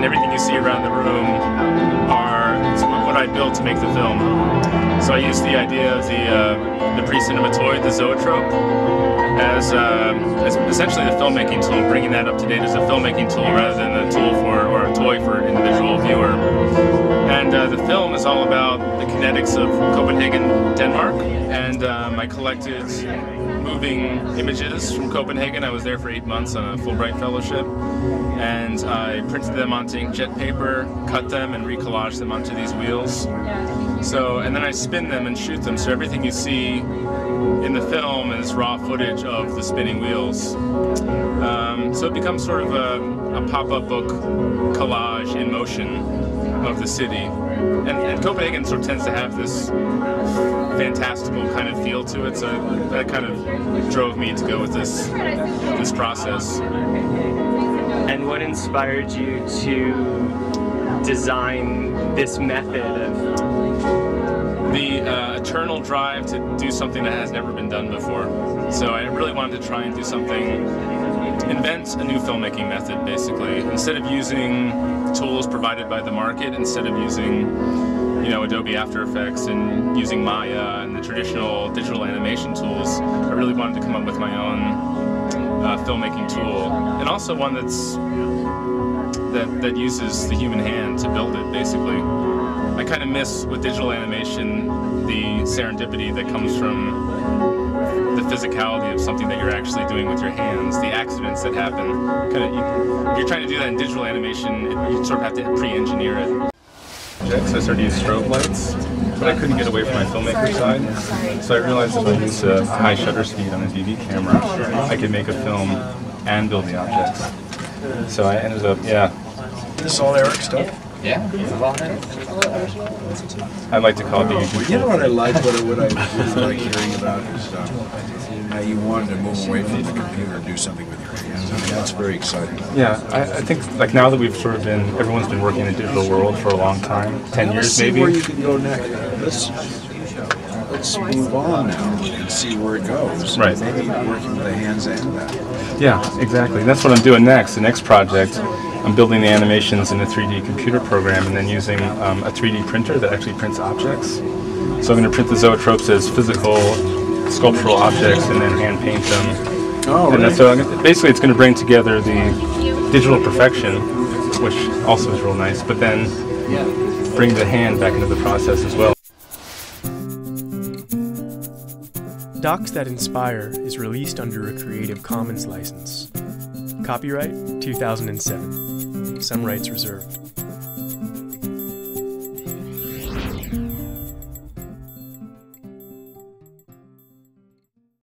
and everything you see around the room are what I built to make the film. So I used the idea of the pre-cinematoid, the zoetrope, as essentially the filmmaking tool, bringing that up to date as a filmmaking tool rather than a tool or a toy for an individual viewer. And the film is all about the kinetics of Copenhagen, Denmark, and I collected moving images from Copenhagen. I was there for 8 months on a Fulbright fellowship, and I printed them onto inkjet paper, cut them, and recollaged them onto these wheels. So, and then I spin them and shoot them, so everything you see in the film is raw footage of the spinning wheels. So it becomes sort of a pop-up book collage in motion of the city. And Copenhagen sort of tends to have this fantastical kind of feel to it, so that kind of drove me to go with this process. And what inspired you to design this method of... The eternal drive to do something that has never been done before. So I really wanted to try and do something, invent a new filmmaking method, basically. Instead of using tools provided by the market, instead of using, you know, Adobe After Effects and using Maya and the traditional digital animation tools, I really wanted to come up with my own filmmaking tool, and also one that uses the human hand to build it, basically. I kind of miss with digital animation the serendipity that comes from the physicality of something that you're actually doing with your hands, the accidents that happen. If you're trying to do that in digital animation, you sort of have to pre-engineer it. So I started to use strobe lights, but I couldn't get away from my filmmaker side. So I realized if I used a high shutter speed on a DV camera, I could make a film and build the objects. So I ended up, This is all Eric stuff? Yeah, I'd like to call it the YouTube. You know what I like, what I really like hearing about is how you wanted to move away from the computer and do something with your hands. I mean, that's very exciting. Yeah, I think like now that we've sort of everyone's been working in the digital world for a long time, 10 years maybe. Let's see where you can go next. Let's move on now and see where it goes. Right. Maybe working with the hands and that. Yeah, exactly. And that's what I'm doing next. The next project, I'm building the animations in a 3D computer program and then using a 3D printer that actually prints objects. So I'm going to print the zoetropes as physical sculptural objects and then hand paint them. Oh, and really? so basically it's going to bring together the digital perfection, which also is real nice, but then bring the hand back into the process as well. Docs That Inspire is released under a Creative Commons license. Copyright 2007. Some rights reserved.